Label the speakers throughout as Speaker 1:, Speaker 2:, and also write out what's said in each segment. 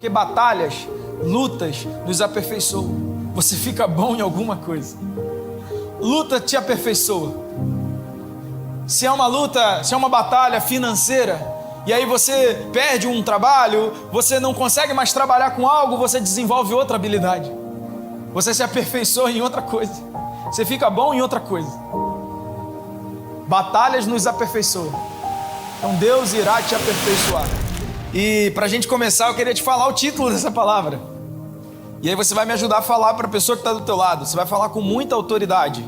Speaker 1: Porque batalhas, lutas nos aperfeiçoam. Você fica bom em alguma coisa. Luta te aperfeiçoa. Se é uma luta, se é uma batalha financeira, e aí você perde um trabalho, você não consegue mais trabalhar com algo, você desenvolve outra habilidade. Você se aperfeiçoa em outra coisa. Você fica bom em outra coisa. Batalhas nos aperfeiçoam. Então Deus irá te aperfeiçoar. E para a gente começar, eu queria te falar o título dessa palavra. E aí você vai me ajudar a falar para a pessoa que está do teu lado. Você vai falar com muita autoridade.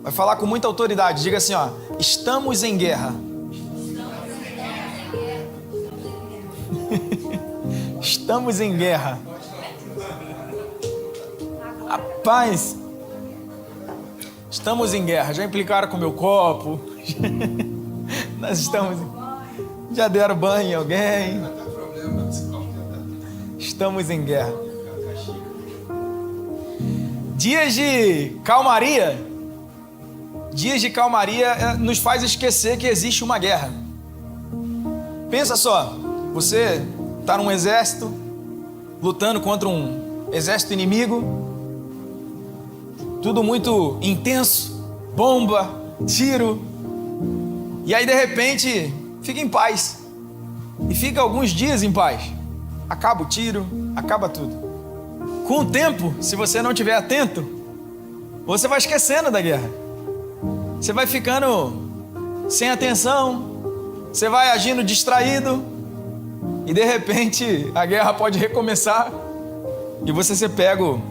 Speaker 1: Vai falar com muita autoridade. Diga assim, ó: estamos em guerra. Estamos em guerra. Rapaz, estamos em guerra. Já implicaram com o meu copo. Nós estamos... Já deram banho em alguém? Estamos em guerra. Dias de calmaria nos faz esquecer que existe uma guerra. Pensa só, você está num exército, lutando contra um exército inimigo, tudo muito intenso, bomba, tiro, e aí de repente fica em paz, e fica alguns dias em paz, acaba o tiro, acaba tudo. Com o tempo, se você não estiver atento, você vai esquecendo da guerra, você vai ficando sem atenção, você vai agindo distraído, e de repente a guerra pode recomeçar, e você ser pego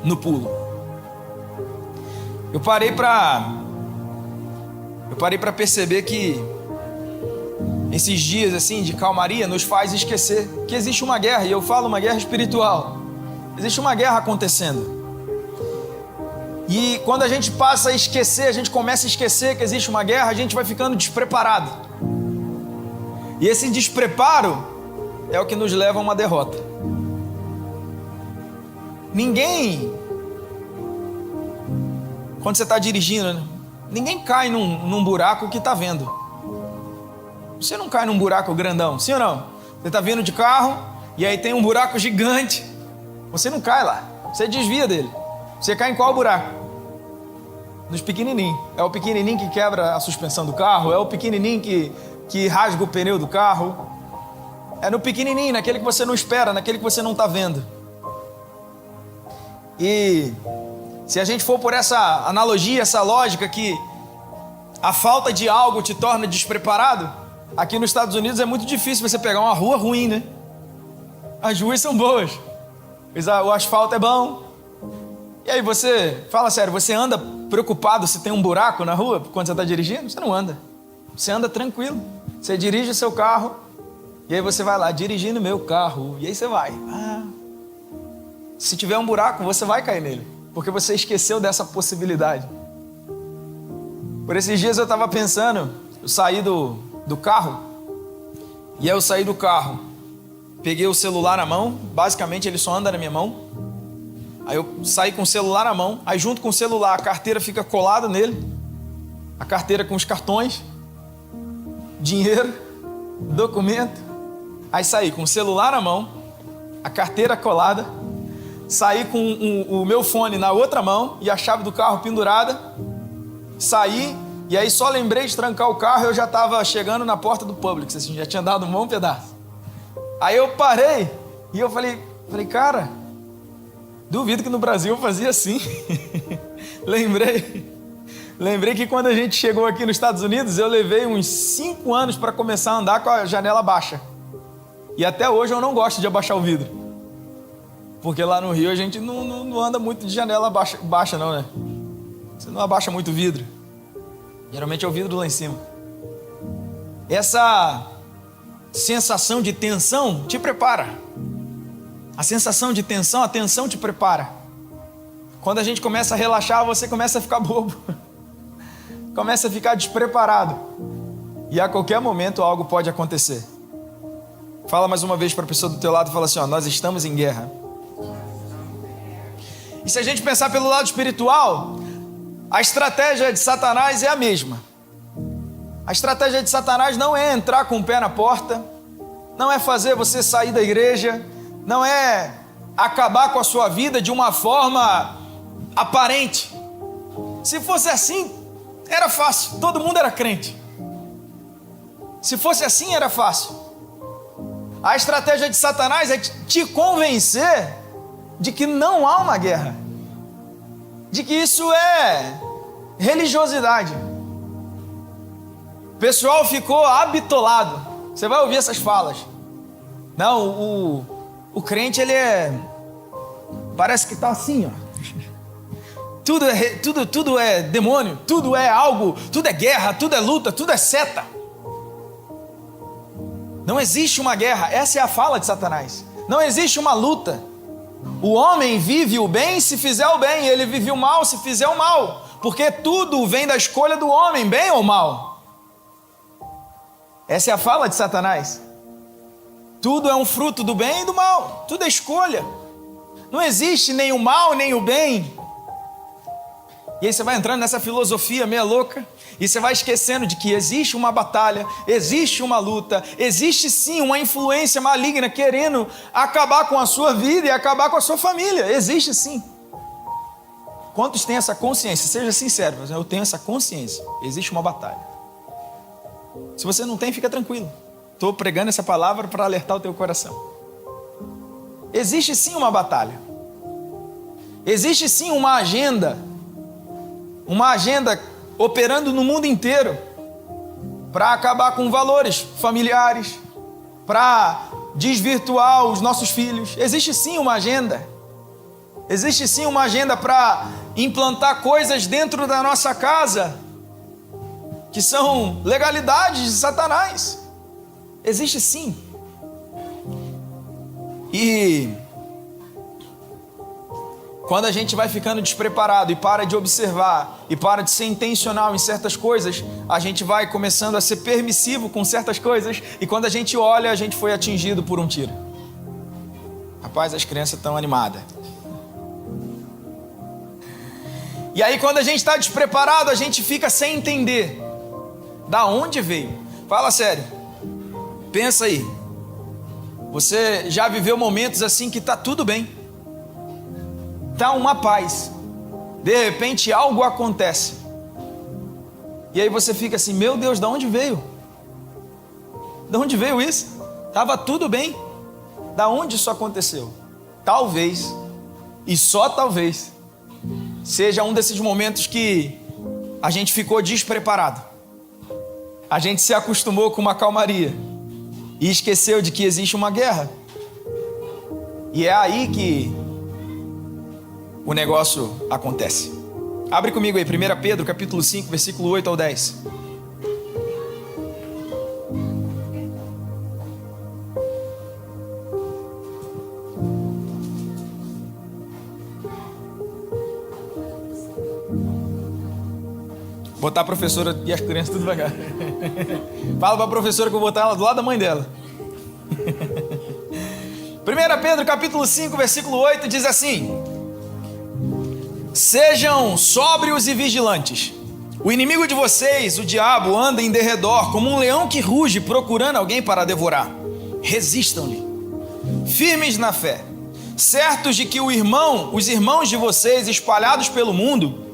Speaker 1: no pulo. Eu parei para perceber que esses dias assim de calmaria nos faz esquecer que existe uma guerra, e eu falo uma guerra espiritual. Existe uma guerra acontecendo. E quando a gente passa a esquecer, a gente começa a esquecer que existe uma guerra, a gente vai ficando despreparado. E esse despreparo é o que nos leva a uma derrota. Ninguém, quando você está dirigindo, né? Ninguém cai num buraco que está vendo. Você não cai num buraco grandão, sim ou não? Você está vindo de carro e aí tem um buraco gigante. Você não cai lá, você desvia dele. Você cai em qual buraco? Nos pequenininhos. É o pequenininho que quebra a suspensão do carro, é o pequenininho que rasga o pneu do carro. É no pequenininho, naquele que você não espera, naquele que você não está vendo. E se a gente for por essa analogia, essa lógica que a falta de algo te torna despreparado, aqui nos Estados Unidos é muito difícil você pegar uma rua ruim, né? As ruas são boas, o asfalto é bom. E aí você, fala sério, você anda preocupado se tem um buraco na rua quando você está dirigindo? Você não anda. Você anda tranquilo. Você dirige o seu carro e aí você vai lá, dirigindo meu carro. E aí você vai. Se tiver um buraco, você vai cair nele, porque você esqueceu dessa possibilidade. Por esses dias eu estava pensando, eu saí do carro, e aí eu saí do carro, peguei o celular na mão, basicamente ele só anda na minha mão. Aí eu saí com o celular na mão, aí junto com o celular a carteira fica colada nele, a carteira com os cartões, dinheiro, documento. Aí saí com o celular na mão, a carteira colada, saí com o meu fone na outra mão e a chave do carro pendurada. Saí, e aí só lembrei de trancar o carro e eu já estava chegando na porta do Publix, assim, já tinha dado um bom pedaço. Aí eu parei e eu falei, cara, duvido que no Brasil eu fazia assim. Lembrei que quando a gente chegou aqui nos Estados Unidos, eu levei uns 5 anos para começar a andar com a janela baixa. E até hoje eu não gosto de abaixar o vidro. Porque lá no Rio a gente não anda muito de janela baixa não, né? Você não abaixa muito o vidro. Geralmente é o vidro lá em cima. Essa sensação de tensão te prepara. A sensação de tensão, a tensão te prepara. Quando a gente começa a relaxar, você começa a ficar bobo. Começa a ficar despreparado. E a qualquer momento algo pode acontecer. Fala mais uma vez para a pessoa do teu lado e fala assim, ó: nós estamos em guerra. E se a gente pensar pelo lado espiritual, a estratégia de Satanás é a mesma. A estratégia de Satanás não é entrar com o pé na porta, não é fazer você sair da igreja, não é acabar com a sua vida de uma forma aparente. Se fosse assim, era fácil, todo mundo era crente. Se fosse assim, era fácil. A estratégia de Satanás é te convencer de que não há uma guerra, de que isso é religiosidade. O pessoal ficou habitolado. Você vai ouvir essas falas. Não, o crente, ele parece que está assim, ó. Tudo é demônio, tudo é algo, tudo é guerra, tudo é luta, tudo é seta. Não existe uma guerra, essa é a fala de Satanás. Não existe uma luta. O homem vive o bem se fizer o bem, ele vive o mal se fizer o mal, porque tudo vem da escolha do homem, bem ou mal. Essa é a fala de Satanás. Tudo é um fruto do bem e do mal, tudo é escolha. Não existe nem o mal nem o bem. E aí você vai entrando nessa filosofia meia louca, e você vai esquecendo de que existe uma batalha, existe uma luta, existe sim uma influência maligna querendo acabar com a sua vida e acabar com a sua família. Existe sim. Quantos têm essa consciência? Seja sincero, eu tenho essa consciência. Existe uma batalha. Se você não tem, fica tranquilo. Estou pregando essa palavra para alertar o teu coração. Existe sim uma batalha. Existe sim uma agenda operando no mundo inteiro para acabar com valores familiares, para desvirtuar os nossos filhos. Existe sim uma agenda. Existe sim uma agenda para implantar coisas dentro da nossa casa que são legalidades de Satanás. Existe sim. E quando a gente vai ficando despreparado e para de observar e para de ser intencional em certas coisas, a gente vai começando a ser permissivo com certas coisas, e quando a gente olha, a gente foi atingido por um tiro. Rapaz, as crianças estão animadas. E aí quando a gente está despreparado, a gente fica sem entender da onde veio. Fala sério. Pensa aí. Você já viveu momentos assim que está tudo bem, está uma paz, de repente algo acontece, e aí você fica assim, meu Deus, de onde veio? De onde veio isso? Estava tudo bem, da onde isso aconteceu? Talvez, e só talvez, seja um desses momentos que a gente ficou despreparado, a gente se acostumou com uma calmaria, e esqueceu de que existe uma guerra, e é aí que o negócio acontece. Abre comigo aí, 1 Pedro, capítulo 5, versículo 8 ao 10. Botar a professora e as crianças tudo devagar. Fala para a professora que eu vou botar ela do lado da mãe dela. 1 Pedro, capítulo 5, versículo 8, diz assim: sejam sóbrios e vigilantes. O inimigo de vocês, o diabo, anda em derredor como um leão que ruge procurando alguém para devorar. Resistam-lhe, firmes na fé, certos de que os irmãos de vocês espalhados pelo mundo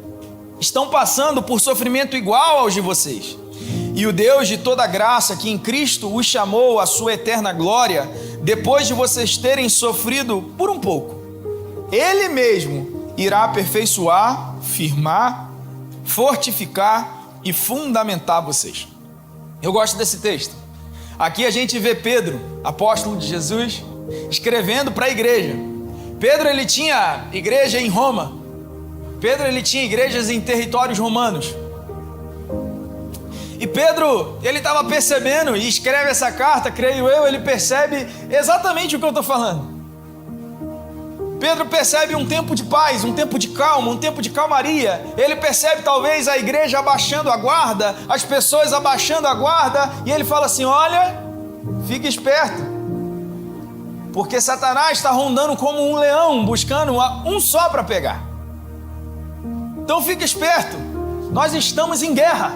Speaker 1: estão passando por sofrimento igual aos de vocês. E o Deus de toda graça, que em Cristo os chamou à sua eterna glória, depois de vocês terem sofrido por um pouco, Ele mesmo irá aperfeiçoar, firmar, fortificar e fundamentar vocês. Eu gosto desse texto. Aqui a gente vê Pedro, apóstolo de Jesus, escrevendo para a igreja. Pedro, ele tinha igreja em Roma. Pedro, ele tinha igrejas em territórios romanos. E Pedro, ele estava percebendo, e escreve essa carta, creio eu, ele percebe exatamente o que eu estou falando. Pedro percebe um tempo de paz, um tempo de calma, um tempo de calmaria. Ele percebe talvez a igreja abaixando a guarda, as pessoas abaixando a guarda, e ele fala assim: olha, fique esperto, porque Satanás está rondando como um leão, buscando um só para pegar. Então fique esperto, nós estamos em guerra,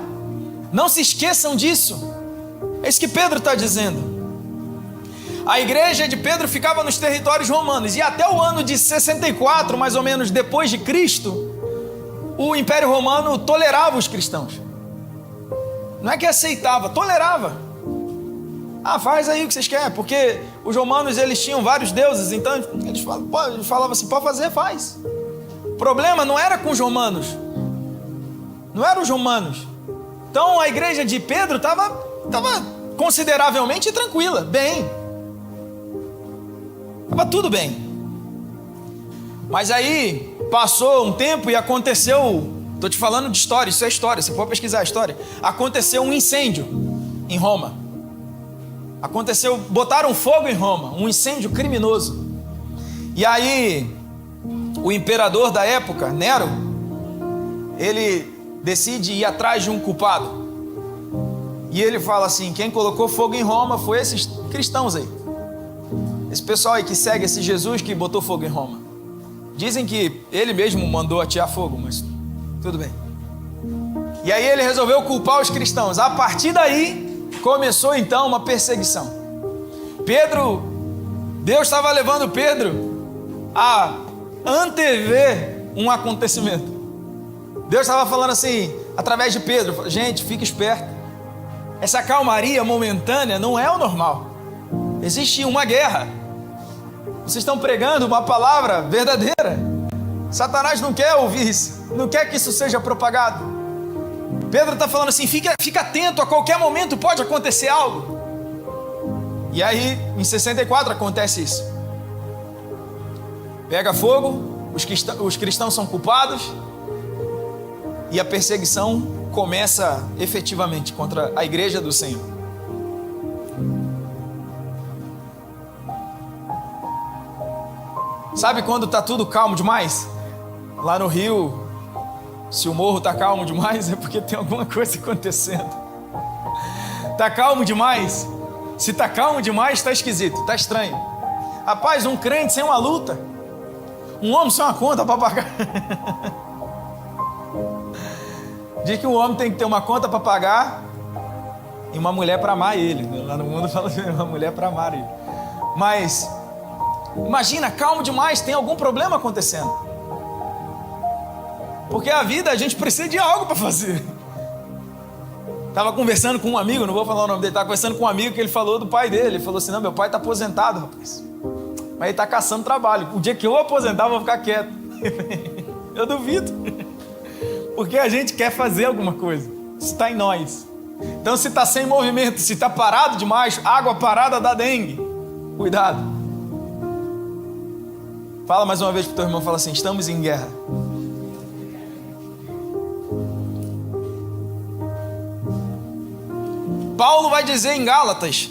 Speaker 1: não se esqueçam disso. É isso que Pedro está dizendo. A igreja de Pedro ficava nos territórios romanos, e até o ano de 64, mais ou menos depois de Cristo, o Império Romano tolerava os cristãos. Não é que aceitava, tolerava. Ah, faz aí o que vocês querem, porque os romanos, eles tinham vários deuses, então eles falavam assim, pode fazer, faz. O problema não era com os romanos, não eram os romanos. Então a igreja de Pedro estava consideravelmente tranquila, bem. Estava tudo bem. Mas aí passou um tempo e aconteceu, estou te falando de história, isso é história, você pode pesquisar a história. Aconteceu um incêndio em Roma. Botaram fogo em Roma, um incêndio criminoso. E aí o imperador da época, Nero, ele decide ir atrás de um culpado. E ele fala assim, quem colocou fogo em Roma foi esses cristãos aí. Esse pessoal aí que segue esse Jesus que botou fogo em Roma. Dizem que ele mesmo mandou atear fogo, mas tudo bem. E aí ele resolveu culpar os cristãos. A partir daí, começou então uma perseguição. Deus estava levando Pedro a antever um acontecimento. Deus estava falando assim, através de Pedro, gente, fique esperto. Essa calmaria momentânea não é o normal. Existe uma guerra. Vocês estão pregando uma palavra verdadeira. Satanás não quer ouvir isso, não quer que isso seja propagado. Pedro está falando assim, fica atento, a qualquer momento pode acontecer algo. E aí, em 64 acontece isso. Pega fogo, os cristãos são culpados, e a perseguição começa efetivamente contra a igreja do Senhor. Sabe quando está tudo calmo demais? Lá no Rio, se o morro está calmo demais, é porque tem alguma coisa acontecendo. Está calmo demais? Se está calmo demais, está esquisito, está estranho. Rapaz, um crente sem uma luta, um homem sem uma conta para pagar. Diz que o homem tem que ter uma conta para pagar e uma mulher para amar ele. Lá no mundo fala assim, uma mulher para amar ele. Mas imagina, calmo demais, tem algum problema acontecendo. Porque a vida, a gente precisa de algo para fazer. Estava conversando com um amigo, não vou falar o nome dele, estava conversando com um amigo que ele falou do pai dele. Ele falou assim, não, meu pai está aposentado, rapaz. Mas ele está caçando trabalho. O dia que eu aposentar, eu vou ficar quieto. Eu duvido. Porque a gente quer fazer alguma coisa. Isso está em nós. Então se está sem movimento, se está parado demais, água parada dá dengue. Cuidado. Fala mais uma vez para o teu irmão, fala assim, estamos em guerra. Paulo vai dizer em Gálatas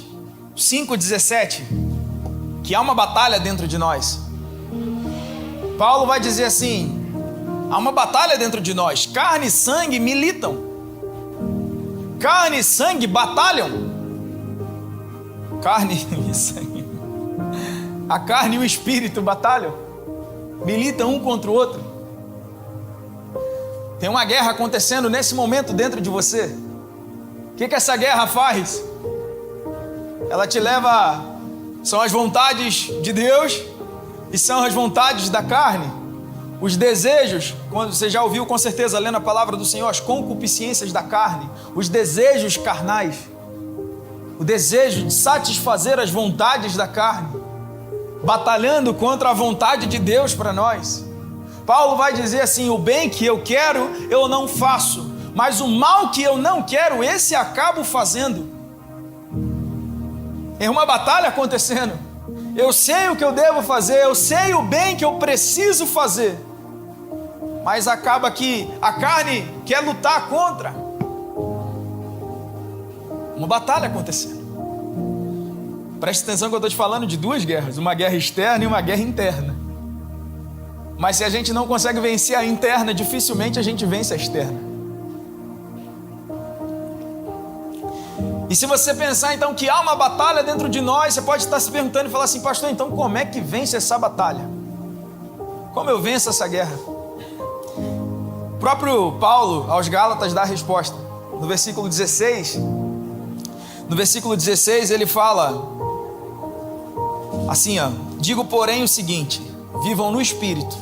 Speaker 1: 5,17 que há uma batalha dentro de nós. Paulo vai dizer assim, há uma batalha dentro de nós, carne e sangue militam. Carne e sangue batalham. Carne e sangue. A carne e o espírito batalham. Militam um contra o outro. Tem uma guerra acontecendo nesse momento dentro de você. O que essa guerra faz? Ela te leva... São as vontades de Deus e são as vontades da carne. Os desejos, quando você já ouviu com certeza lendo a palavra do Senhor, as concupiscências da carne, os desejos carnais, o desejo de satisfazer as vontades da carne, batalhando contra a vontade de Deus para nós. Paulo vai dizer assim, o bem que eu quero, eu não faço, mas o mal que eu não quero, esse acabo fazendo. É uma batalha acontecendo. Eu sei o que eu devo fazer, eu sei o bem que eu preciso fazer, mas acaba que a carne quer lutar contra. Uma batalha acontecendo. Preste atenção que eu estou te falando de duas guerras, uma guerra externa e uma guerra interna. Mas se a gente não consegue vencer a interna, dificilmente a gente vence a externa. E se você pensar então que há uma batalha dentro de nós, você pode estar se perguntando e falar assim, pastor, então como é que vence essa batalha? Como eu venço essa guerra? O próprio Paulo aos Gálatas dá a resposta. No versículo 16 ele fala Assim, ó, digo porém o seguinte: vivam no Espírito,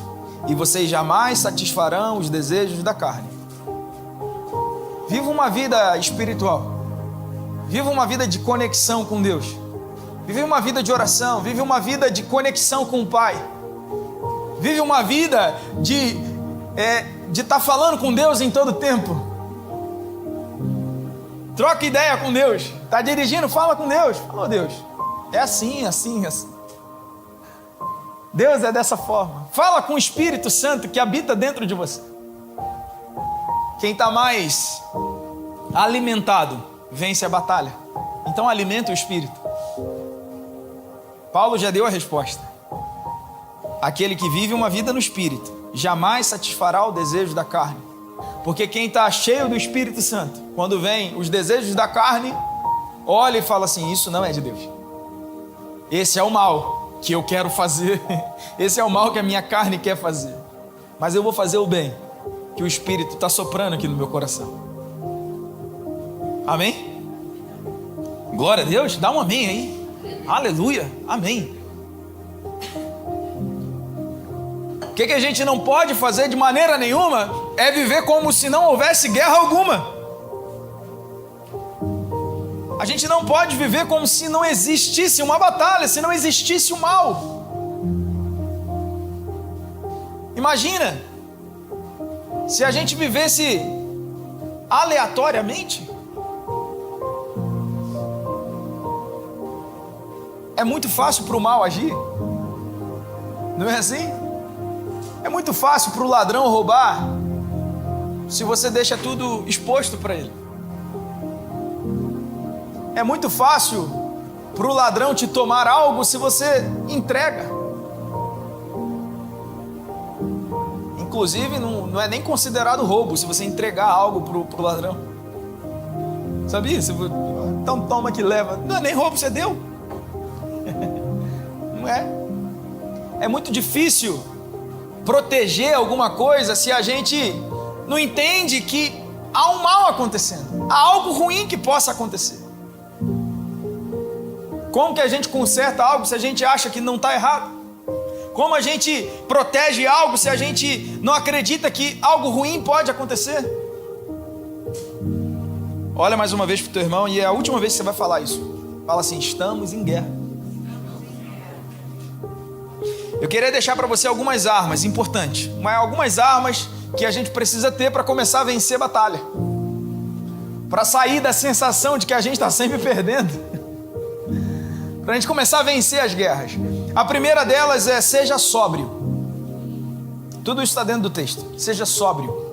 Speaker 1: e vocês jamais satisfarão os desejos da carne. Viva uma vida espiritual. Viva uma vida de conexão com Deus. Vive uma vida de oração. Vive uma vida de conexão com o Pai. Vive uma vida de estar falando com Deus em todo tempo. Troca ideia com Deus. Está dirigindo, fala com Deus. Fala, Deus, é assim, assim, assim. Deus é dessa forma. Fala com o Espírito Santo que habita dentro de você. Quem está mais alimentado vence a batalha. Então alimenta o Espírito. Paulo já deu a resposta. Aquele que vive uma vida no Espírito jamais satisfará o desejo da carne. Porque quem está cheio do Espírito Santo, quando vem os desejos da carne, olha e fala assim: isso não é de Deus. Esse é o mal que eu quero fazer. Esse é o mal que a minha carne quer fazer. Mas eu vou fazer o bem que o Espírito está soprando aqui no meu coração. Amém? Glória a Deus. Dá um amém aí. Aleluia. Amém. O que a gente não pode fazer de maneira nenhuma é viver como se não houvesse guerra alguma. A gente não pode viver como se não existisse uma batalha, se não existisse o mal. Imagina se a gente vivesse aleatoriamente. É muito fácil para o mal agir. Não é assim? É muito fácil para o ladrão roubar se você deixa tudo exposto para ele. É muito fácil para o ladrão te tomar algo se você entrega. Inclusive, não é nem considerado roubo se você entregar algo para o ladrão. Sabia? Então toma que leva. Não é nem roubo, você deu. Não é? É muito difícil proteger alguma coisa se a gente não entende que há um mal acontecendo. Há algo ruim que possa acontecer. Como que a gente conserta algo se a gente acha que não está errado? Como a gente protege algo se a gente não acredita que algo ruim pode acontecer? Olha mais uma vez para o teu irmão e é a última vez que você vai falar isso. Fala assim: estamos em guerra. Eu queria deixar para você algumas armas importantes, mas algumas armas que a gente precisa ter para começar a vencer a batalha, para sair da sensação de que a gente está sempre perdendo, para a gente começar a vencer as guerras. A primeira delas é: seja sóbrio. Tudo isso está dentro do texto. Seja sóbrio.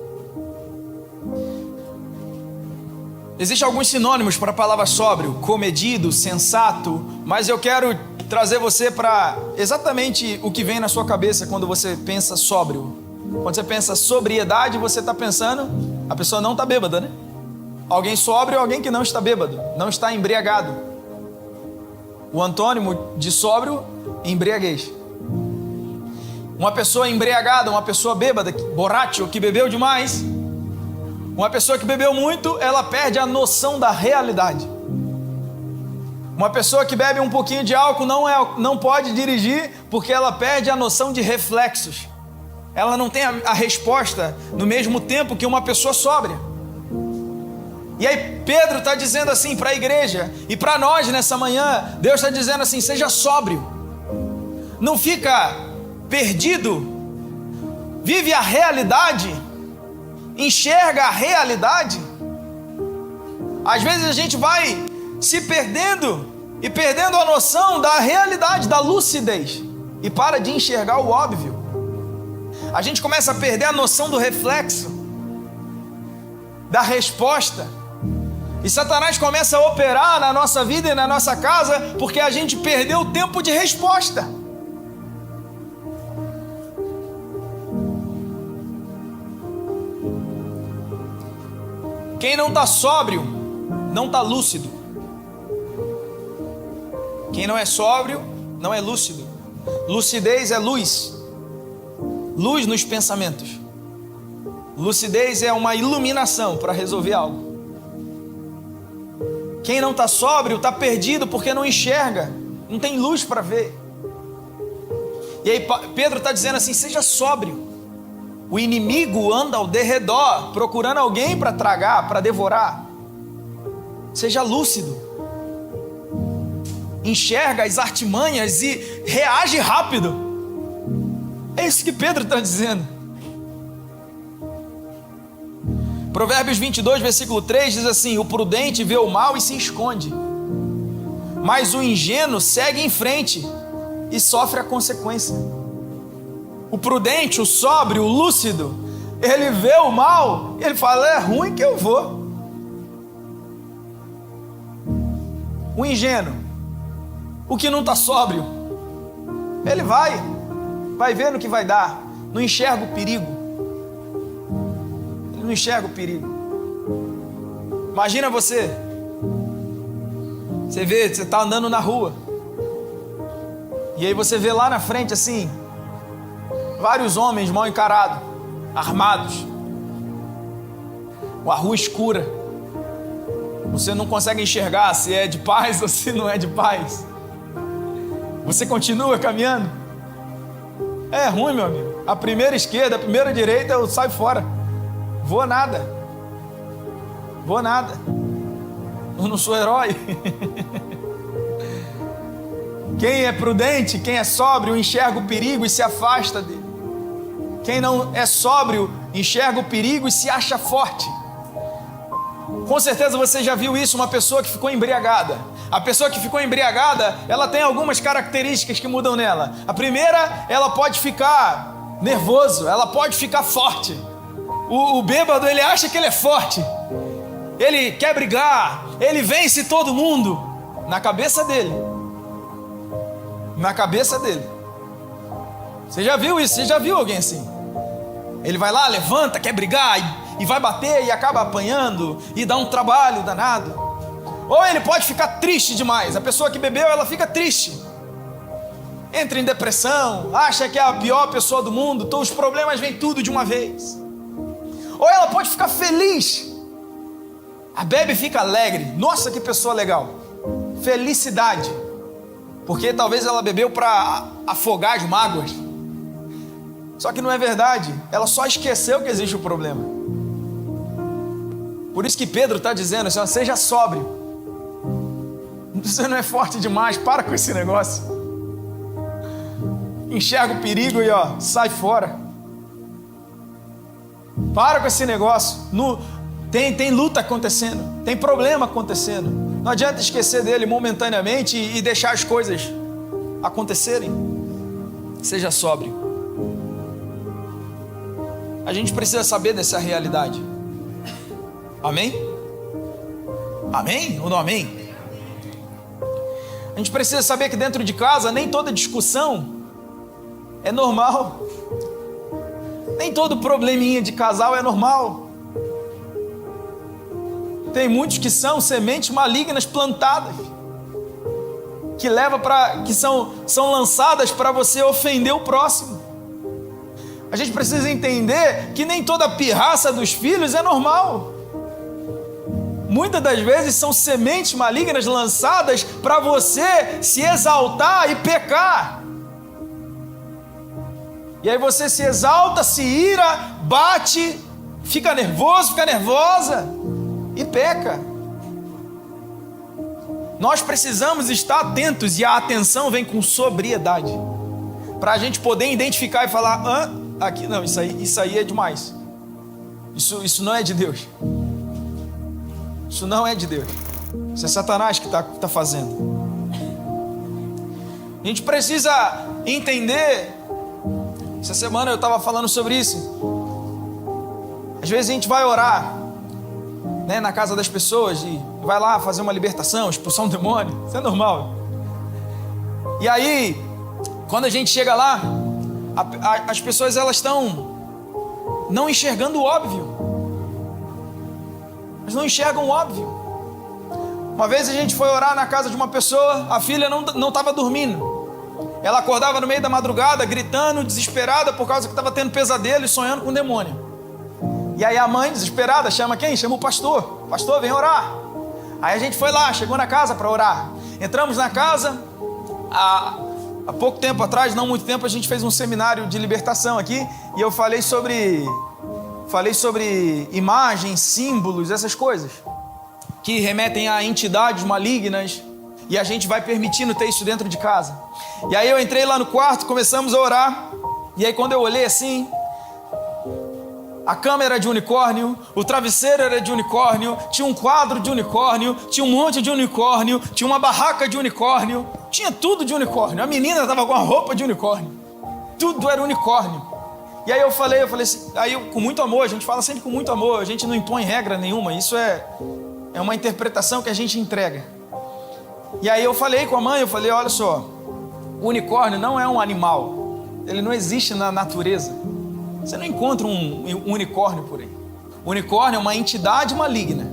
Speaker 1: Existem alguns sinônimos para a palavra sóbrio: comedido, sensato, mas eu quero trazer você para exatamente o que vem na sua cabeça quando você pensa sóbrio. Quando você pensa sobriedade, você está pensando, a pessoa não está bêbada, né? Alguém sóbrio é alguém que não está bêbado, não está embriagado. O antônimo de sóbrio, embriaguez. Uma pessoa embriagada, uma pessoa bêbada, borracho, que bebeu demais, uma pessoa que bebeu muito, ela perde a noção da realidade. Uma pessoa que bebe um pouquinho de álcool não pode dirigir porque ela perde a noção de reflexos. Ela não tem a resposta no mesmo tempo que uma pessoa sóbria. E aí Pedro está dizendo assim para a igreja e para nós nessa manhã, Deus está dizendo assim: seja sóbrio. Não fica perdido. Vive a realidade. Enxerga a realidade. Às vezes a gente vai se perdendo e perdendo a noção da realidade, da lucidez, e para de enxergar o óbvio. A gente começa a perder a noção do reflexo, da resposta, e Satanás começa a operar na nossa vida e na nossa casa porque a gente perdeu o tempo de resposta. Quem não está sóbrio não está lúcido. Quem não é sóbrio não é lúcido. Lucidez é luz. Luz nos pensamentos. Lucidez é uma iluminação para resolver algo. Quem não está sóbrio está perdido porque não enxerga. Não tem luz para ver. E aí Pedro está dizendo assim: seja sóbrio. O inimigo anda ao derredor, procurando alguém para tragar, para devorar. Seja lúcido. Enxerga as artimanhas e reage rápido. É isso que Pedro está dizendo. Provérbios 22, versículo 3 diz assim: o prudente vê o mal e se esconde, mas o ingênuo segue em frente e sofre a consequência. O prudente, o sóbrio, o lúcido, ele vê o mal e ele fala: é ruim que eu vou. O ingênuo, o que não está sóbrio, ele vai ver no que vai dar, não enxerga o perigo. Ele não enxerga o perigo. Imagina você está andando na rua, e aí você vê lá na frente assim, vários homens mal encarados, armados, com a rua escura. Você não consegue enxergar se é de paz ou se não é de paz. Você continua caminhando. É ruim, meu amigo. A primeira esquerda, a primeira direita, eu saio fora. Vou nada. Eu não sou herói. Quem é prudente, quem é sóbrio, enxerga o perigo e se afasta dele. Quem não é sóbrio, enxerga o perigo e se acha forte. Com certeza você já viu isso, uma pessoa que ficou embriagada. A pessoa que ficou embriagada, ela tem algumas características que mudam nela. A primeira, ela pode ficar nervoso, ela pode ficar forte. O bêbado, ele acha que ele é forte. Ele quer brigar, ele vence todo mundo. Na cabeça dele. Você já viu isso? Você já viu alguém assim? Ele vai lá, levanta, quer brigar e vai bater e acaba apanhando e dá um trabalho danado. Ou ele pode ficar triste demais. A pessoa que bebeu, ela fica triste, entra em depressão, acha que é a pior pessoa do mundo, então os problemas vêm tudo de uma vez. Ou ela pode ficar feliz. A bebe fica alegre. Nossa, que pessoa legal. Felicidade. Porque talvez ela bebeu para afogar as mágoas. Só que não é verdade. Ela só esqueceu que existe o problema. Por isso que Pedro está dizendo assim: seja sóbrio. Você não é forte demais, para com esse negócio. Enxerga o perigo e sai fora. Para com esse negócio. Tem luta acontecendo, tem problema acontecendo. Não adianta esquecer dele momentaneamente e deixar as coisas acontecerem. Seja sóbrio. A gente precisa saber dessa realidade. Amém? Amém ou não amém? A gente precisa saber que dentro de casa nem toda discussão é normal. Nem todo probleminha de casal é normal. Tem muitos que são sementes malignas plantadas, que são lançadas para você ofender o próximo. A gente precisa entender que nem toda pirraça dos filhos é normal. Muitas das vezes são sementes malignas lançadas para você se exaltar e pecar. E aí você se exalta, se ira, bate, fica nervoso, fica nervosa e peca. Nós precisamos estar atentos, e a atenção vem com sobriedade, para a gente poder identificar e falar: aqui não, isso aí é demais. Isso não é de Deus. Isso não é de Deus. Isso é Satanás que está fazendo. A gente precisa entender. Essa semana eu estava falando sobre isso. Às vezes a gente vai orar, né, na casa das pessoas e vai lá fazer uma libertação, expulsar um demônio. Isso é normal. E aí, quando a gente chega lá, as pessoas elas estão não enxergando o óbvio. Elas não enxergam o óbvio. Uma vez a gente foi orar na casa de uma pessoa, a filha não estava dormindo. Ela acordava no meio da madrugada, gritando, desesperada, por causa que estava tendo pesadelo e sonhando com o demônio. E aí a mãe, desesperada, chama quem? Chama o pastor. Pastor, vem orar. Aí a gente foi lá, chegou na casa para orar. Entramos na casa, Há pouco tempo atrás, não muito tempo, a gente fez um seminário de libertação aqui e eu falei sobre imagens, símbolos, essas coisas que remetem a entidades malignas e a gente vai permitindo ter isso dentro de casa. E aí eu entrei lá no quarto, começamos a orar e aí quando eu olhei assim, a cama era de unicórnio, o travesseiro era de unicórnio, tinha um quadro de unicórnio, tinha um monte de unicórnio, tinha uma barraca de unicórnio, tinha tudo de unicórnio. A menina estava com a roupa de unicórnio, tudo era unicórnio. E aí eu falei assim, com muito amor, a gente fala sempre com muito amor, a gente não impõe regra nenhuma, isso é uma interpretação que a gente entrega. E aí eu falei com a mãe, olha só, o unicórnio não é um animal, ele não existe na natureza. Você não encontra um unicórnio por aí. O unicórnio é uma entidade maligna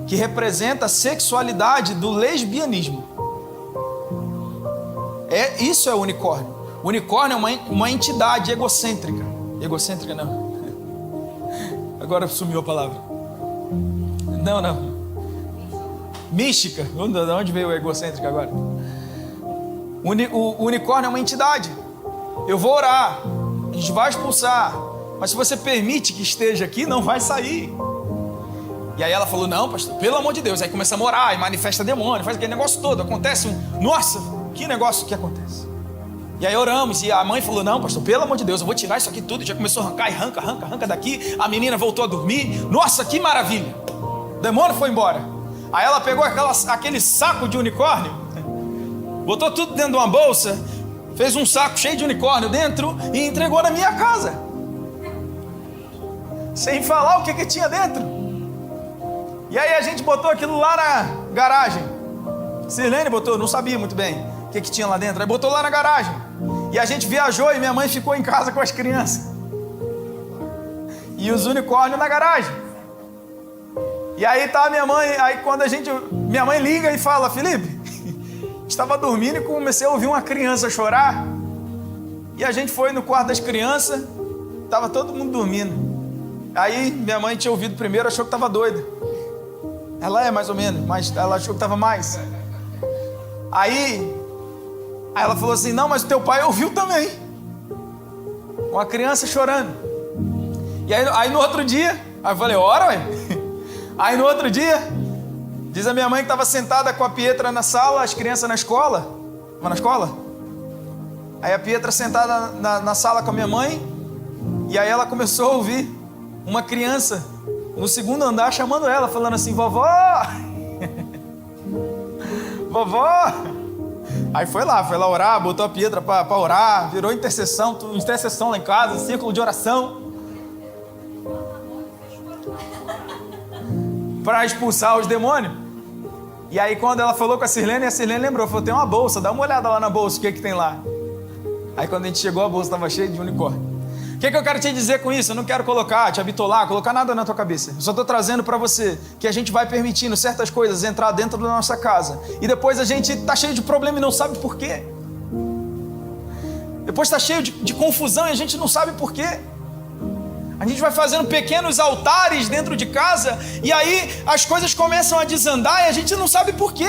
Speaker 1: que representa a sexualidade do lesbianismo. Isso é o unicórnio. O unicórnio é uma entidade egocêntrica. Egocêntrica não. Agora sumiu a palavra. Não. Mística. De onde veio o egocêntrico agora? O unicórnio é uma entidade. Eu vou orar. A gente vai expulsar. Mas se você permite que esteja aqui, não vai sair. E aí ela falou, não, pastor, pelo amor de Deus. Aí começa a morar e manifesta demônio, faz aquele negócio todo. Acontece nossa, que negócio que acontece. E aí oramos e a mãe falou, não, pastor, pelo amor de Deus, eu vou tirar isso aqui tudo. E já começou a arrancar e arranca daqui. A menina voltou a dormir. Nossa, que maravilha. O demônio foi embora. Aí ela pegou aquele saco de unicórnio, botou tudo dentro de uma bolsa, fez um saco cheio de unicórnio dentro e entregou na minha casa. Sem falar o que tinha dentro. E aí a gente botou aquilo lá na garagem. Sirlene botou, não sabia muito bem o que tinha lá dentro. Aí botou lá na garagem. E a gente viajou e minha mãe ficou em casa com as crianças. E os unicórnios na garagem. E aí tá minha mãe, aí quando minha mãe liga e fala, Felipe, estava dormindo e comecei a ouvir uma criança chorar. E a gente foi no quarto das crianças, estava todo mundo dormindo. Aí minha mãe tinha ouvido primeiro, achou que estava doida. Ela é mais ou menos, mas ela achou que estava mais. Aí ela falou assim, não, mas o teu pai ouviu também. Uma criança chorando. E aí no outro dia, aí eu falei, ora, ué. Aí no outro dia, diz a minha mãe que estava sentada com a Pietra na sala, as crianças na escola. Vão na escola? Aí a Pietra sentada na sala com a minha mãe, e aí ela começou a ouvir uma criança no segundo andar chamando ela, falando assim, vovó! Vovó! Aí foi lá orar, botou a Pietra para orar, virou intercessão lá em casa, círculo de oração, para expulsar os demônios. E aí quando ela falou com a Sirlene lembrou, falou, tem uma bolsa, dá uma olhada lá na bolsa, o que tem lá? Aí quando a gente chegou, a bolsa estava cheia de unicórnio. O que eu quero te dizer com isso? Eu não quero te habitolar, colocar nada na tua cabeça. Eu só estou trazendo para você que a gente vai permitindo certas coisas entrar dentro da nossa casa. E depois a gente está cheio de problema e não sabe por quê. Depois está cheio de confusão e a gente não sabe por quê. A gente vai fazendo pequenos altares dentro de casa e aí as coisas começam a desandar e a gente não sabe por quê.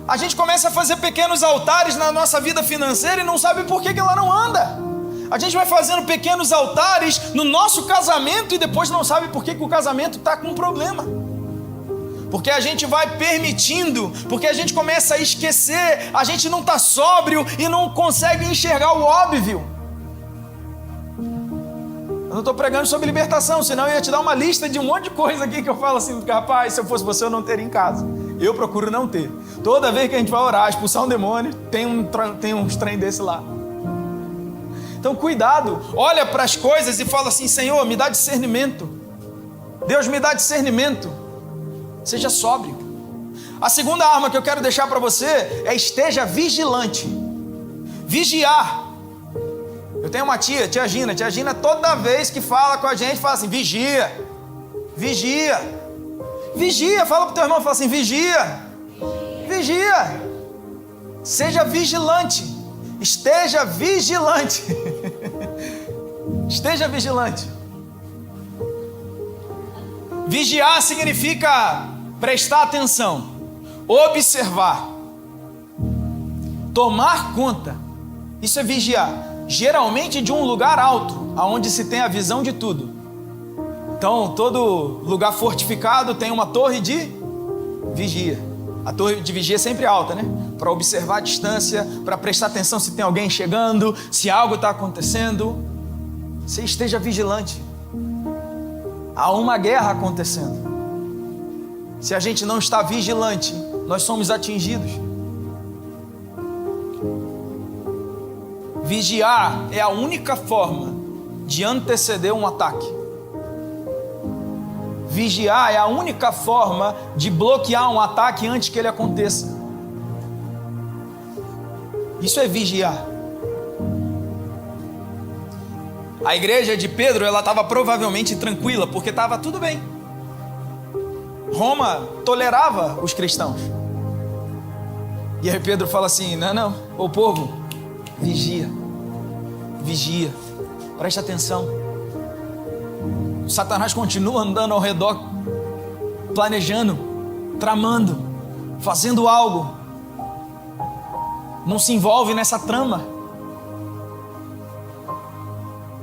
Speaker 1: A gente começa a fazer pequenos altares na nossa vida financeira e não sabe por que ela não anda. A gente vai fazendo pequenos altares no nosso casamento e depois não sabe por que o casamento está com um problema. Porque a gente vai permitindo, porque a gente começa a esquecer, a gente não está sóbrio e não consegue enxergar o óbvio. Eu não estou pregando sobre libertação, senão eu ia te dar uma lista de um monte de coisa aqui que eu falo assim, rapaz, se eu fosse você eu não teria em casa. Eu procuro não ter. Toda vez que a gente vai orar, expulsar um demônio, tem uns trem desse lá. Então cuidado, olha para as coisas e fala assim, Senhor, me dá discernimento. Deus me dá discernimento. Seja sóbrio. A segunda arma que eu quero deixar para você é esteja vigilante. Vigiar. Eu tenho uma tia Gina. Tia Gina toda vez que fala com a gente, fala assim, vigia. Vigia. Vigia, fala pro teu irmão, fala assim, vigia. Vigia. Seja vigilante. Esteja vigilante. Esteja vigilante. Vigiar significa prestar atenção, observar. Tomar conta. Isso é vigiar. Geralmente de um lugar alto, aonde se tem a visão de tudo. Então, todo lugar fortificado tem uma torre de vigia. A torre de vigia é sempre alta, né? Para observar a distância, para prestar atenção se tem alguém chegando, se algo está acontecendo. Você esteja vigilante. Há uma guerra acontecendo. Se a gente não está vigilante, nós somos atingidos. Vigiar é a única forma de anteceder um ataque. Vigiar é a única forma de bloquear um ataque antes que ele aconteça. Isso é vigiar. A igreja de Pedro, ela estava provavelmente tranquila, porque estava tudo bem. Roma tolerava os cristãos. E aí Pedro fala assim: não, ô povo, vigia, presta atenção. Satanás continua andando ao redor, planejando, tramando, fazendo algo. Não se envolve nessa trama.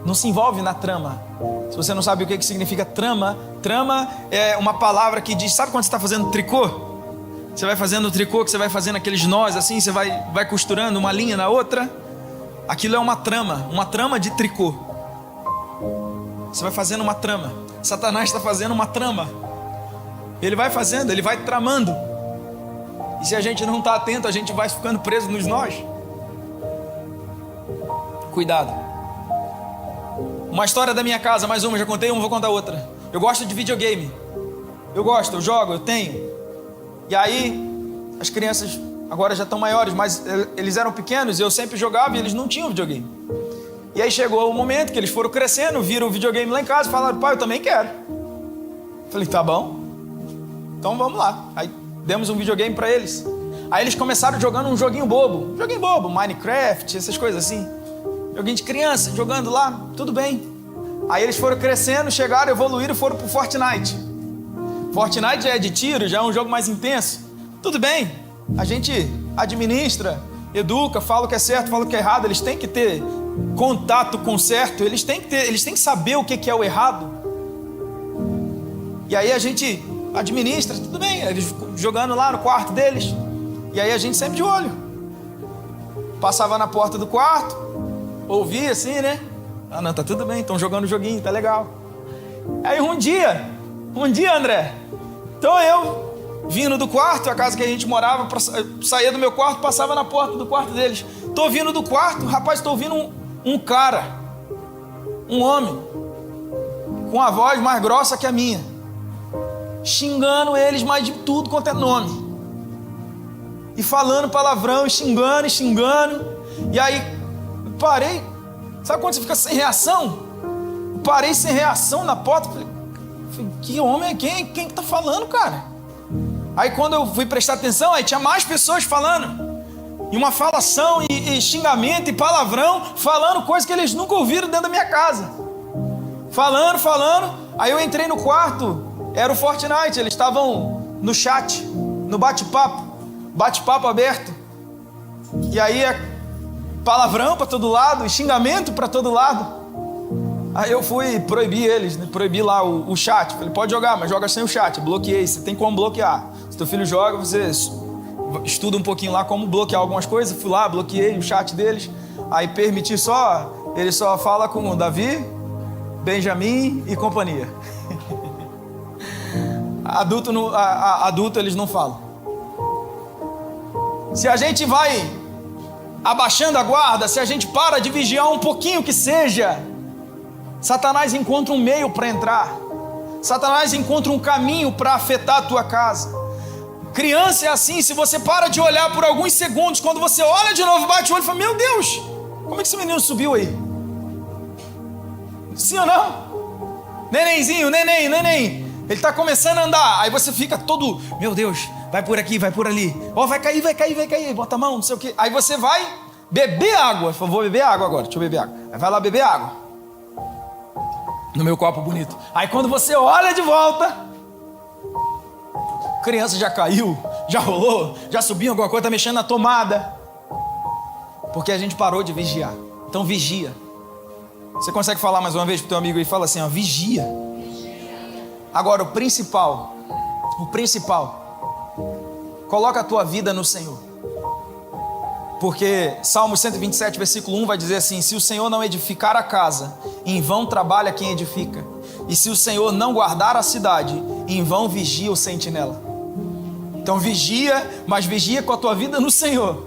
Speaker 1: Não se envolve na trama. Se você não sabe o que significa trama, trama é uma palavra que diz, sabe quando você está fazendo tricô? Você vai fazendo o tricô, que você vai fazendo aqueles nós assim, você vai costurando uma linha na outra. Aquilo é uma trama de tricô. Você vai fazendo uma trama. Satanás está fazendo uma trama. Ele vai fazendo, ele vai tramando. E se a gente não está atento, a gente vai ficando preso nos nós. Cuidado. Uma história da minha casa, mais uma, já contei uma, vou contar outra. Eu gosto de videogame. Eu jogo, eu tenho. E aí, as crianças agora já estão maiores, mas eles eram pequenos e eu sempre jogava e eles não tinham videogame. E aí chegou o momento que eles foram crescendo, viram o videogame lá em casa e falaram: pai, eu também quero. Falei: tá bom, então vamos lá. Aí demos um videogame para eles. Aí eles começaram jogando um joguinho bobo, Minecraft, essas coisas assim. Joguinho de criança, jogando lá, tudo bem. Aí eles foram crescendo, chegaram, evoluíram e foram pro Fortnite. Fortnite já é de tiro, já é um jogo mais intenso. Tudo bem, a gente administra, educa, fala o que é certo, fala o que é errado. Eles têm que ter contato com o certo, eles têm que saber o que é o errado. E aí a gente administra, tudo bem, eles jogando lá no quarto deles. E aí a gente sempre de olho. Passava na porta do quarto, ouvia assim, né? Ah, não, tá tudo bem, estão jogando o joguinho, tá legal. Aí um dia, André, então eu vindo do quarto, a casa que a gente morava, saía do meu quarto, passava na porta do quarto deles. Tô vindo do quarto, rapaz, tô ouvindo um cara, um homem, com a voz mais grossa que a minha, xingando eles mais de tudo quanto é nome. E falando palavrão, e xingando. E aí, parei. Sabe quando você fica sem reação? Parei sem reação na porta. Falei, que homem é quem? Quem que tá falando, cara? Aí quando eu fui prestar atenção, aí tinha mais pessoas falando. E uma falação, e xingamento, e palavrão, falando coisas que eles nunca ouviram dentro da minha casa. Falando. Aí eu entrei no quarto, era o Fortnite, eles estavam no chat, no bate-papo aberto. E aí palavrão para todo lado, e xingamento para todo lado. Aí eu fui proibir eles, né? Proibi lá o chat. Falei: pode jogar, mas joga sem o chat. Bloqueei, você tem como bloquear. Se teu filho joga, você estuda um pouquinho lá como bloquear algumas coisas. Fui lá, bloqueei o chat deles. Aí permiti ele só fala com o Davi, Benjamin e companhia. Adulto eles não falam. Se a gente vai abaixando a guarda, se a gente para de vigiar um pouquinho que seja, Satanás encontra um meio para entrar. Satanás encontra um caminho para afetar a tua casa. Criança é assim, se você para de olhar por alguns segundos, quando você olha de novo, bate o olho e fala: meu Deus, como é que esse menino subiu aí? Sim ou não? Nenenzinho, neném, ele está começando a andar, aí você fica todo: meu Deus, vai por aqui, vai por ali, vai cair, bota a mão, não sei o que. Aí você vai beber água. Eu vou beber água agora, deixa eu beber água. Aí vai lá beber água no meu copo bonito. Aí quando você olha de volta, criança já caiu, já rolou, já subiu alguma coisa, tá mexendo na tomada. Porque a gente parou de vigiar. Então vigia. Você consegue falar mais uma vez pro teu amigo e fala assim, ó, vigia. Agora o principal, coloca a tua vida no Senhor. Porque Salmo 127, versículo 1 vai dizer assim: se o Senhor não edificar a casa, em vão trabalha quem edifica. E se o Senhor não guardar a cidade, em vão vigia o sentinela. Então vigia, mas vigia com a tua vida no Senhor.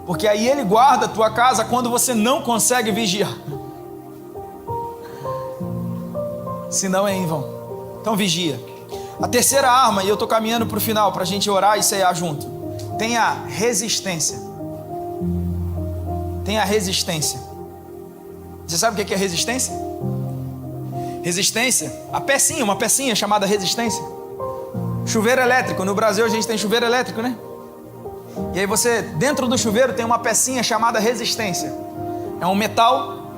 Speaker 1: Porque aí Ele guarda a tua casa quando você não consegue vigiar. Senão é em vão. Então vigia. A terceira arma, e eu estou caminhando para o final para a gente orar e ceiar junto. Tenha resistência. Tenha resistência. Você sabe o que é resistência? Resistência, uma pecinha chamada resistência. Chuveiro elétrico, no Brasil a gente tem chuveiro elétrico, né? E aí você, dentro do chuveiro tem uma pecinha chamada resistência. É um metal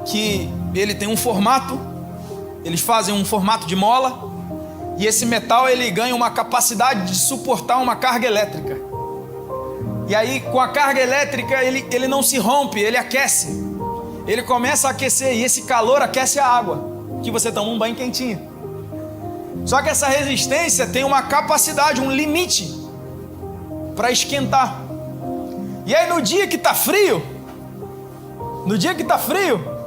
Speaker 1: que ele tem um formato, eles fazem um formato de mola, e esse metal ele ganha uma capacidade de suportar uma carga elétrica. E aí com a carga elétrica ele não se rompe, ele aquece. Ele começa a aquecer e esse calor aquece a água, que você toma um banho quentinho. Só que essa resistência tem uma capacidade, um limite para esquentar. E aí no dia que está frio,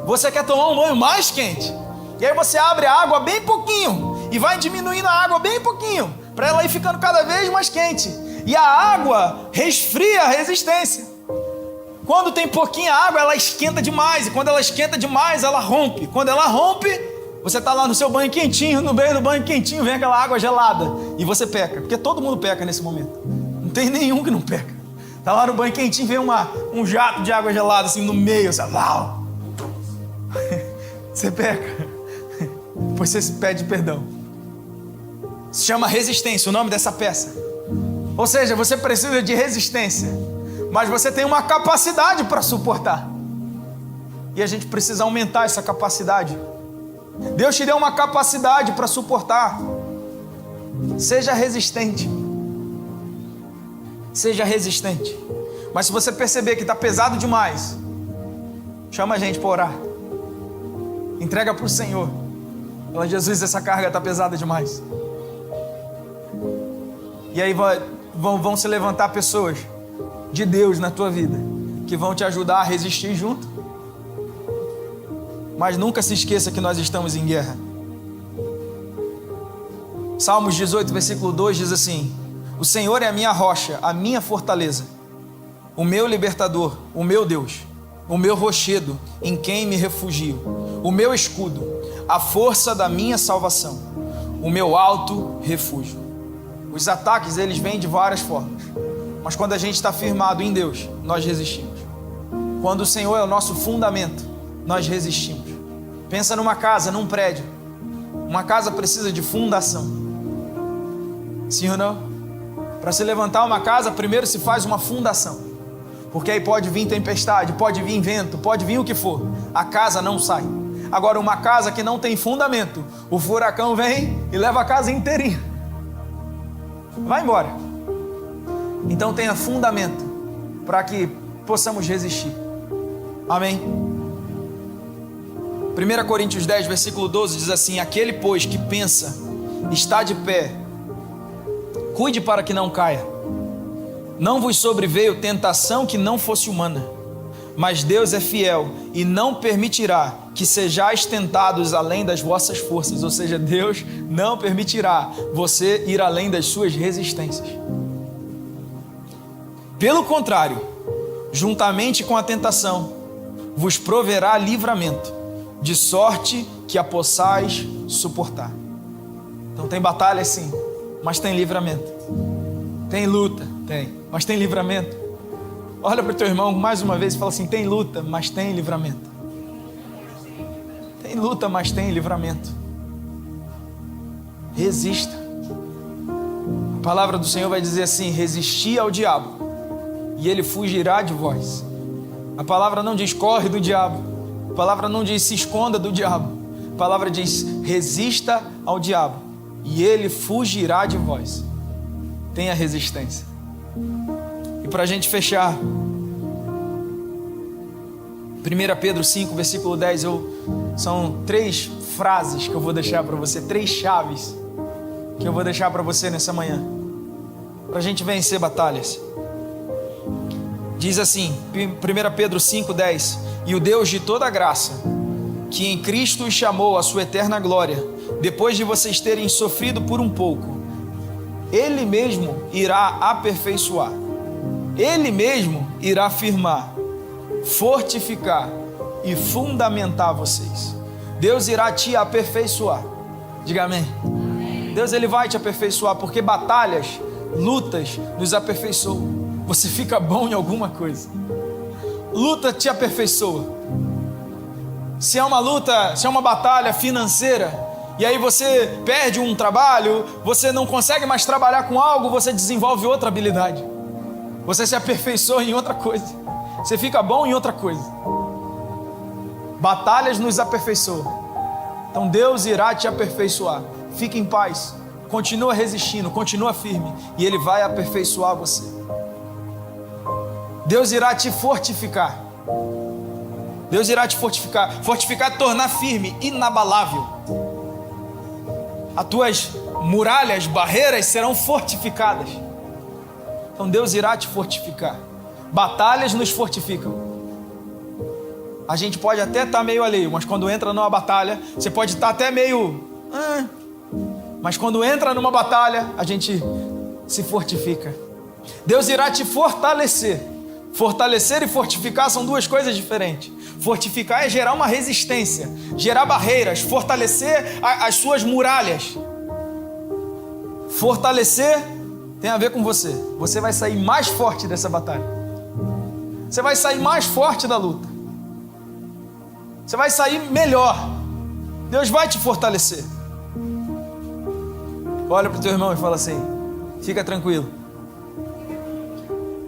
Speaker 1: você quer tomar um banho mais quente. E aí você abre a água bem pouquinho e vai diminuindo a água bem pouquinho, para ela ir ficando cada vez mais quente. E a água resfria a resistência. Quando tem pouquinha água, ela esquenta demais. E quando ela esquenta demais, ela rompe. Quando ela rompe, você está lá no seu banho quentinho, no meio do banho quentinho vem aquela água gelada. E você peca, porque todo mundo peca nesse momento. Não tem nenhum que não peca. Está lá no banho quentinho, vem um jato de água gelada assim no meio. Você, uau! Você peca. Depois você pede perdão. Se chama resistência, o nome dessa peça. Ou seja, você precisa de resistência, mas você tem uma capacidade para suportar. E a gente precisa aumentar essa capacidade. Deus te deu uma capacidade para suportar. Seja resistente. Seja resistente. Mas se você perceber que está pesado demais, chama a gente para orar. Entrega para o Senhor. Fala, Jesus, essa carga está pesada demais. E aí vão se levantar pessoas de Deus na tua vida, que vão te ajudar a resistir junto. Mas nunca se esqueça que nós estamos em guerra. Salmos 18, versículo 2 diz assim: o Senhor é a minha rocha, a minha fortaleza, o meu libertador, o meu Deus, o meu rochedo, em quem me refugio, o meu escudo, a força da minha salvação, o meu alto refúgio. Os ataques, eles vêm de várias formas, mas quando a gente está firmado em Deus, nós resistimos. Quando o Senhor é o nosso fundamento, nós resistimos. Pensa numa casa, num prédio. Uma casa precisa de fundação. Sim ou não? Para se levantar uma casa, primeiro se faz uma fundação. Porque aí pode vir tempestade, pode vir vento, pode vir o que for. A casa não sai. Agora, uma casa que não tem fundamento, o furacão vem e leva a casa inteirinha. Vai embora. Então tenha fundamento para que possamos resistir. Amém? 1 Coríntios 10, versículo 12 diz assim: aquele, pois, que pensa está de pé, cuide para que não caia. Não vos sobreveio tentação que não fosse humana, mas Deus é fiel e não permitirá que sejais tentados além das vossas forças. Ou seja, Deus não permitirá você ir além das suas resistências. Pelo contrário, juntamente com a tentação, vos proverá livramento, de sorte que a possais suportar. Então tem batalha sim, mas tem livramento. Tem luta, tem, mas tem livramento. Olha para o teu irmão mais uma vez e fala assim: tem luta, mas tem livramento. Tem luta, mas tem livramento. Resista. A palavra do Senhor vai dizer assim: resisti ao diabo e ele fugirá de vós. A palavra não diz corre do diabo. A palavra não diz se esconda do diabo. A palavra diz resista ao diabo e ele fugirá de vós. Tenha resistência. E para a gente fechar, 1 Pedro 5, versículo 10, são 3 frases que eu vou deixar para você, 3 chaves que eu vou deixar para você nessa manhã, para a gente vencer batalhas. Diz assim, 1 Pedro 5, 10: E o Deus de toda graça, que em Cristo os chamou à sua eterna glória, depois de vocês terem sofrido por um pouco, Ele mesmo irá aperfeiçoar, Ele mesmo irá firmar, fortificar e fundamentar vocês. Deus irá te aperfeiçoar. Diga amém. Deus, Ele vai te aperfeiçoar, porque batalhas, lutas nos aperfeiçoam. Você fica bom em alguma coisa. Luta te aperfeiçoa. Se é uma luta, se é uma batalha financeira, e aí você perde um trabalho, você não consegue mais trabalhar com algo, você desenvolve outra habilidade. Você se aperfeiçoa em outra coisa. Você fica bom em outra coisa. Batalhas nos aperfeiçoam. Então Deus irá te aperfeiçoar. Fique em paz. Continua resistindo, continua firme, e Ele vai aperfeiçoar você. Deus irá te fortificar. Deus irá te fortificar. Fortificar, tornar firme, inabalável. As tuas muralhas, barreiras serão fortificadas. Então Deus irá te fortificar. Batalhas nos fortificam. A gente pode até estar meio alheio, mas quando entra numa batalha, você pode estar até meio... Mas quando entra numa batalha, a gente se fortifica. Deus irá te fortalecer. Fortalecer e fortificar são duas coisas diferentes. Fortificar é gerar uma resistência, gerar barreiras, fortalecer as suas muralhas. Fortalecer tem a ver com você. Você vai sair mais forte dessa batalha. Você vai sair mais forte da luta. Você vai sair melhor. Deus vai te fortalecer. Olha para o teu irmão e fala assim: fica tranquilo.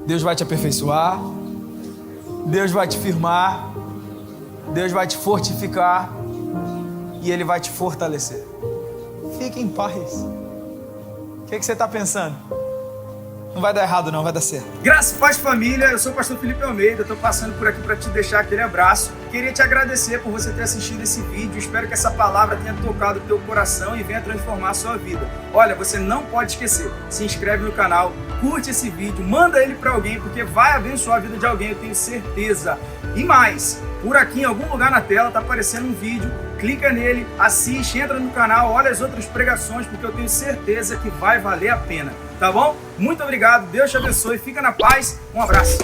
Speaker 1: Deus vai te aperfeiçoar. Deus vai te firmar. Deus vai te fortificar. E Ele vai te fortalecer. Fique em paz. O que você está pensando? Não vai dar errado não, vai dar certo. Graça e paz, família, eu sou o pastor Felipe Almeida, estou passando por aqui para te deixar aquele abraço. Queria te agradecer por você ter assistido esse vídeo, espero que essa palavra tenha tocado o teu coração e venha transformar a sua vida. Olha, você não pode esquecer, se inscreve no canal, curte esse vídeo, manda ele para alguém, porque vai abençoar a vida de alguém, eu tenho certeza. E mais, por aqui em algum lugar na tela está aparecendo um vídeo, clica nele, assiste, entra no canal, olha as outras pregações, porque eu tenho certeza que vai valer a pena. Tá bom? Muito obrigado, Deus te abençoe, fica na paz, um abraço.